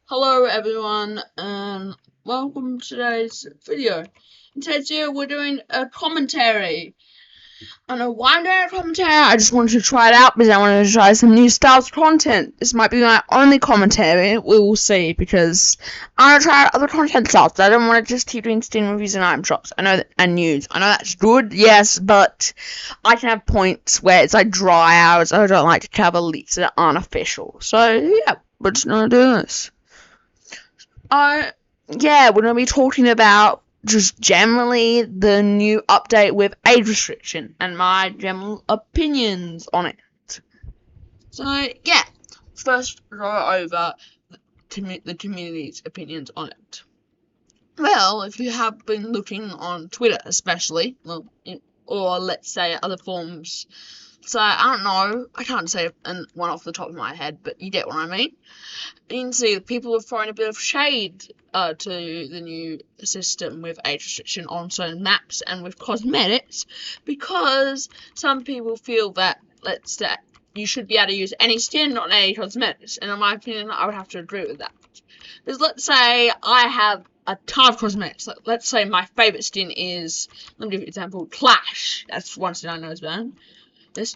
Hello everyone and welcome to today's video. In today's video we're doing a commentary. I don't know why I'm doing a commentary, I just wanted to try it out because I wanted to try some new styles of content. This might be my only commentary, we will see, because I want to try out other content styles. I don't want to just keep doing Steam reviews and item shops. I know that, and news. I know that's good, yes, but I can have points where it's like dry hours. I don't like to cover leaks that aren't official. So yeah, we're just gonna do this. Yeah, we're gonna be talking about just generally the new update with age restriction and my general opinions on it. So yeah, first go over the community's opinions on it. Well, if you have been looking on Twitter, especially, or let's say other forums. So, I don't know, I can't say one off the top of my head, but you get what I mean. You can see people are throwing a bit of shade to the new system with age restriction on certain maps and with cosmetics, because some people feel that, let's say, you should be able to use any skin on any cosmetics, and in my opinion, I would have to agree with that. Because let's say I have a ton of cosmetics. Let's say my favourite skin is, let me give you an example, Clash. That's one skin I know is banned. This,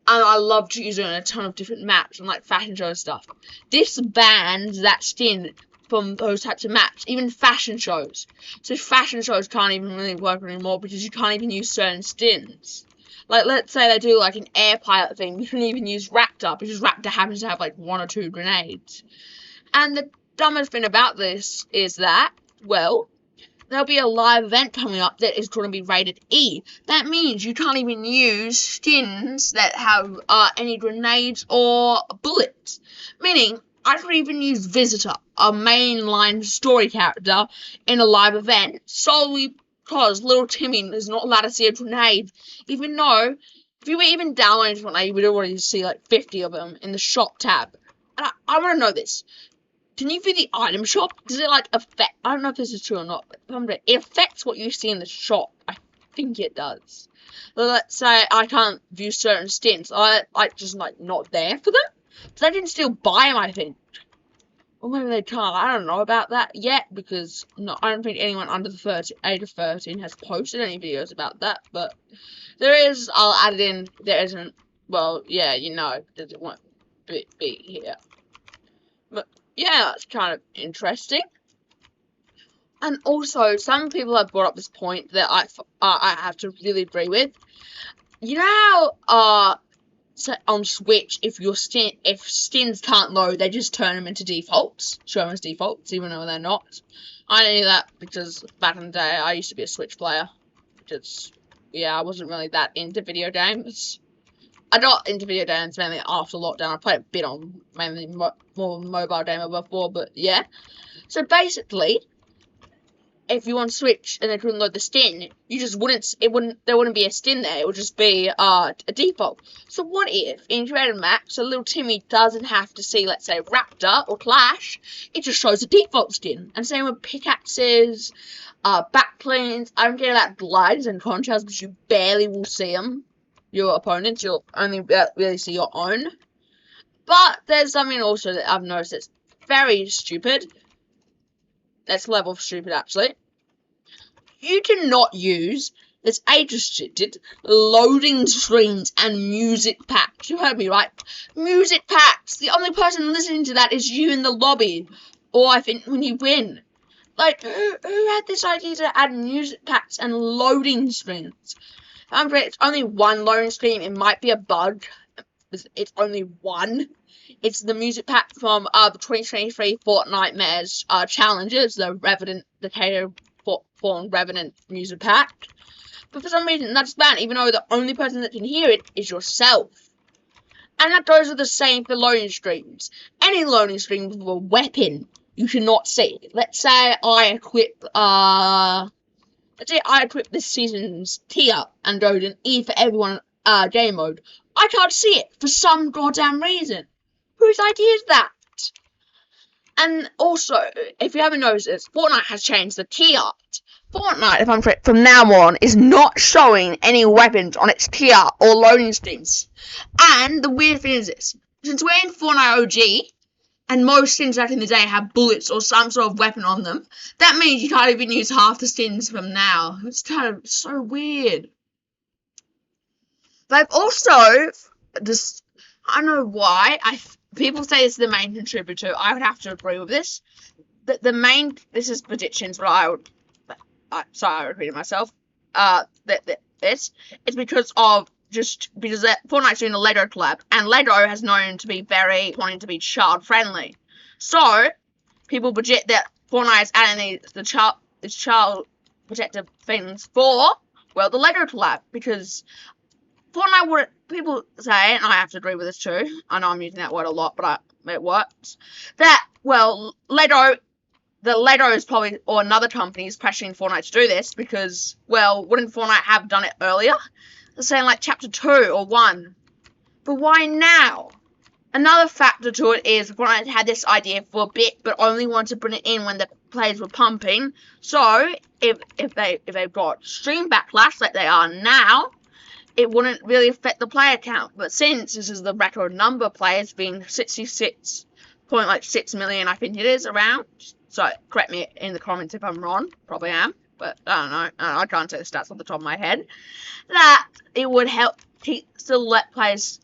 and I love to use it on a ton of different maps and like fashion show stuff. This bans that skin from those types of maps, even fashion shows. So fashion shows can't even really work anymore because you can't even use certain skins. Like, let's say they do like an air pilot thing, you can even use Raptor because Raptor happens to have like 1 or 2 grenades. And the dumbest thing about this is that, well, there'll be a live event coming up that is going to be rated E. That means you can't even use skins that have any grenades or bullets. Meaning, I could even use Visitor, a mainline story character, in a live event, solely because little Timmy is not allowed to see a grenade. Even though, if you were even downloading Fortnite, you would already see like 50 of them in the shop tab. And I want to know this. Can you view the item shop? Does it like affect? I don't know if this is true or not, but it affects what you see in the shop. I think it does. Well, let's say I can't view certain skins. I just like not there for them. So they can still buy them, I think. Or maybe they can't. I don't know about that yet because I don't think anyone under the age of 13 has posted any videos about that. But there is. I'll add it in. There isn't. Well, yeah, you know, it won't be here. But yeah, that's kind of interesting. And also, some people have brought up this point that I have to really agree with. You know how so on Switch, if skins can't load, they just turn them into defaults, show them as defaults, even though they're not. I knew that because back in the day, I used to be a Switch player. Just yeah, I wasn't really that into video games. I got into video games mainly after lockdown. I played a bit on mainly more mobile gamer before, but yeah. So basically, if you want to Switch and they couldn't load the skin, you just there wouldn't be a skin there. It would just be a default. So what if in creative map, so little Timmy doesn't have to see, let's say, Raptor or Clash, it just shows a default skin. And same with pickaxes, backplanes. I don't care about glides and contrails because you barely will see them. Your opponents, you'll only really see your own. But there's something also that I've noticed that's very stupid. That's level of stupid, actually. You cannot use this age-restricted loading screens and music packs. You heard me, right? Music packs. The only person listening to that is you in the lobby. Or I think when you win. Like, who had this idea to add music packs and loading screens? I'm afraid it's only one loading screen. It might be a bug. It's only one. It's the music pack from the 2023 Fortnite Messed challenges, the Taylor Form Revenant music pack. But for some reason, that's banned, even though the only person that can hear it is yourself. And that goes with the same for loading screens. Any loading screen with a weapon you cannot see. Let's say I equip this season's tier and go to an E for everyone game mode. I can't see it for some goddamn reason. Whose idea is that? And also, if you haven't noticed this, Fortnite has changed the tier. Fortnite, if I'm correct, from now on is not showing any weapons on its tier or loading screens. And the weird thing is this: since we're in Fortnite OG, and most skins back in the day have bullets or some sort of weapon on them, that means you can't even use half the skins from now. It's kind of so weird. They've also just, I don't know why, people say it's the main contributor. I would have to agree with this. This is predictions, but I repeated myself. It's because Fortnite's doing a Lego collab, and Lego has known to be wanting to be child friendly. So people project that Fortnite is adding these child protective things for, well, the Lego collab, because Fortnite, what people say, and I have to agree with this too, I know I'm using that word a lot, but it works, that, well, the Lego is probably, or another company is pressuring Fortnite to do this, because, well, wouldn't Fortnite have done it earlier? They're saying, like, Chapter 2 or 1. But why now? Another factor to it is Fortnite had this idea for a bit, but only wanted to bring it in when the players were pumping. So, if they've got stream backlash like they are now, it wouldn't really affect the player count. But since this is the record number of players being 66.6 million, I think it is around. So correct me in the comments if I'm wrong. Probably am, but I don't know. I can't say the stats off the top of my head. That it would help still players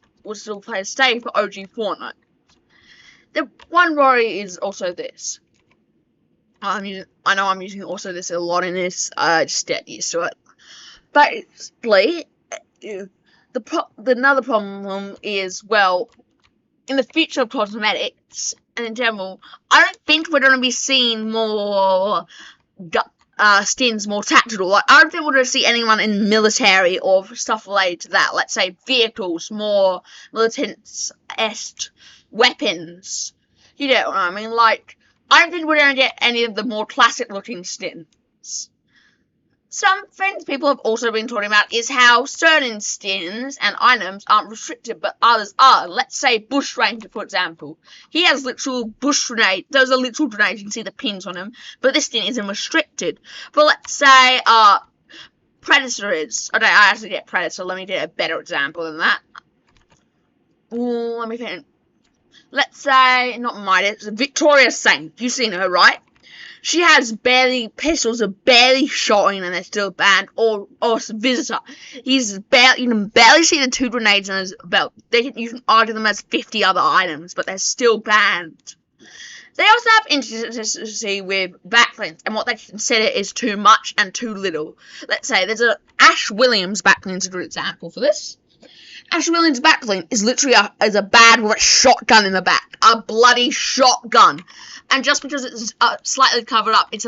stay for OG Fortnite. The one worry is also this. I know I'm using also this a lot in this. Just get used to it. Basically, another problem is, well, in the future of cosmetics and in general, I don't think we're going to be seeing more skins more tactical. Like, I don't think we're going to see anyone in military or stuff related to that. Let's say vehicles, more militant-esque weapons. You know what I mean? Like, I don't think we're going to get any of the more classic-looking skins. Some things people have also been talking about is how certain skins and items aren't restricted, but others are. Let's say Bush Ranger, for example. He has literal bush grenade. Those are literal grenades. You can see the pins on him. But this skin isn't restricted. But let's say Predator is. Okay, I actually get Predator. Let me get a better example than that. Ooh, let me think. Let's say, not Midas, Victoria Saint. You've seen her, right? She has pistols are barely shotting and they're still banned. Or Visitor. You can barely see the 2 grenades on his belt. You can argue them as 50 other items, but they're still banned. They also have inconsistency with backlinks and what they consider is too much and too little. Let's say there's a Ash Williams backlink is a good example for this. Ash Williams' backlink is literally a bag with a shotgun in the back. A bloody shotgun. And just because it's slightly covered up, it's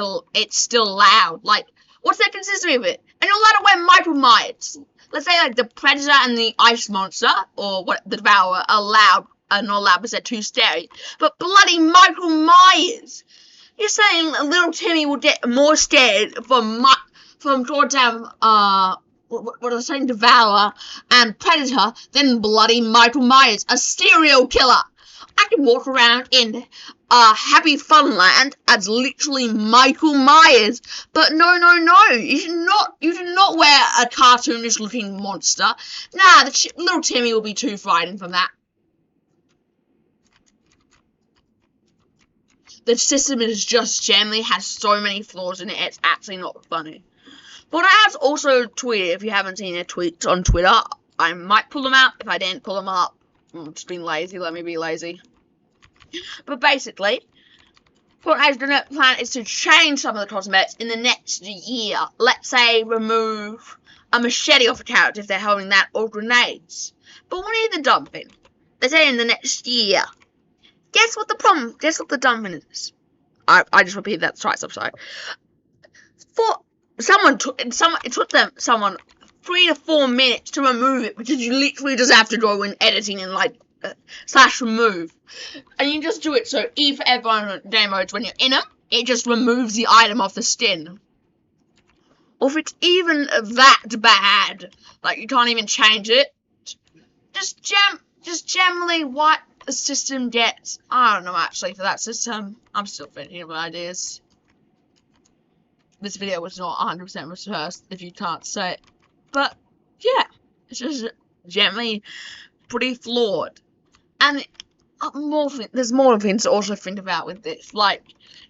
still loud. Like, what's the consistency of it? And you're allowed to wear Michael Myers. Let's say, like, the Predator and the Ice Monster, or the Devourer, are not allowed because they're too scary. But bloody Michael Myers! You're saying little Timmy will get more scared from goddamn, what was I saying, Devourer and Predator than bloody Michael Myers, a serial killer. I can walk around in Happy Funland as literally Michael Myers, but no, you should not wear a cartoonish looking monster. Nah, little Timmy will be too frightened from that. The system is just generally has so many flaws in it, it's actually not funny. But I have also tweeted, if you haven't seen their tweets on Twitter, I might pull them out. If I didn't pull them up, I'm just being lazy, let me be lazy. But basically, Fortnite's plan is to change some of the cosmetics in the next year. Let's say remove a machete off a character if they're holding that, or grenades. But what is the dumb thing? They say in the next year. Guess what the dumb thing is? I just repeated that twice, I'm sorry. It took them 3 to 4 minutes to remove it, because you literally just have to go in editing and like /remove, and you just do it so for everyone game modes when you're in them, it just removes the item off the skin. Or if it's even that bad, like you can't even change it, just generally what the system gets. I don't know actually for that system. I'm still thinking of ideas. This video was not 100% rehearsed, if you can't say it. But, yeah, it's just generally pretty flawed. And There's more things to also think about with this. Like,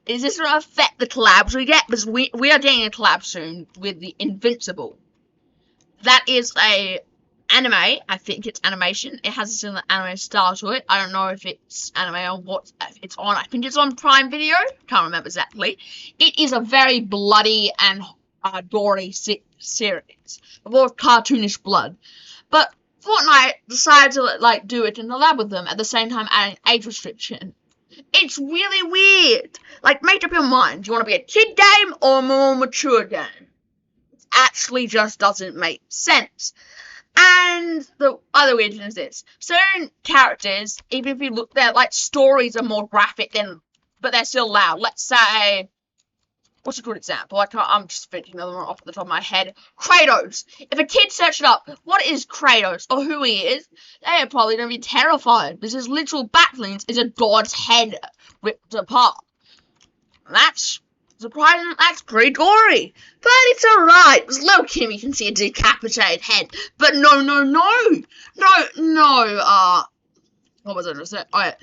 is this going to affect the collabs we get? Because we are getting a collab soon with the Invincible. That is a anime. I think it's animation. It has a similar anime style to it. I don't know if it's anime or what it's on. I think it's on Prime Video. Can't remember exactly. It is a very bloody and gory series. More cartoonish blood. But Fortnite decided to like do it in the lab with them at the same time adding age restriction. It's really weird. Like, make up your mind. Do you want to be a kid game or a more mature game? It actually just doesn't make sense. And the other weird thing is this. Certain characters, even if you look, their like stories are more graphic than, but they're still loud. Let's say, what's a good example? I'm just thinking of them off the top of my head. Kratos. If a kid searched up, what is Kratos or who he is, they are probably going to be terrified because his literal backlinks is a god's head ripped apart. That's surprising. That's pretty gory. But it's alright. Because little Kimmy can see a decapitated head. But no. What was I going to say? Oh, yeah.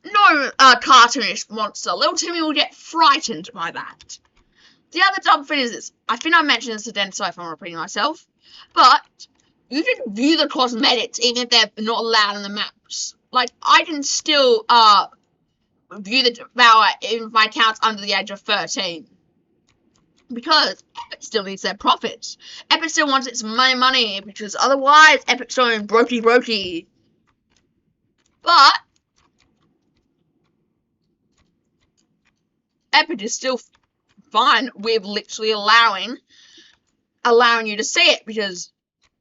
No cartoonish monster. Little Timmy will get frightened by that. The other dumb thing is this. I think I mentioned this again, so if I'm repeating myself. But you can view the cosmetics even if they're not allowed on the maps. Like, I can still view the Devour if my account's under the age of 13. Because Epic still needs their profits. Epic still wants its money, because otherwise Epic's going brokey. But Epic is still fine with literally allowing you to see it, because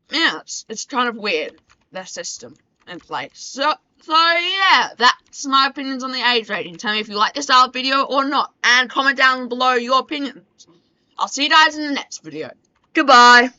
yeah, it's kind of weird, their system in place. So yeah, that's my opinions on the age rating. Tell me if you like this style of video or not, and comment down below your opinions. I'll see you guys in the next video. Goodbye.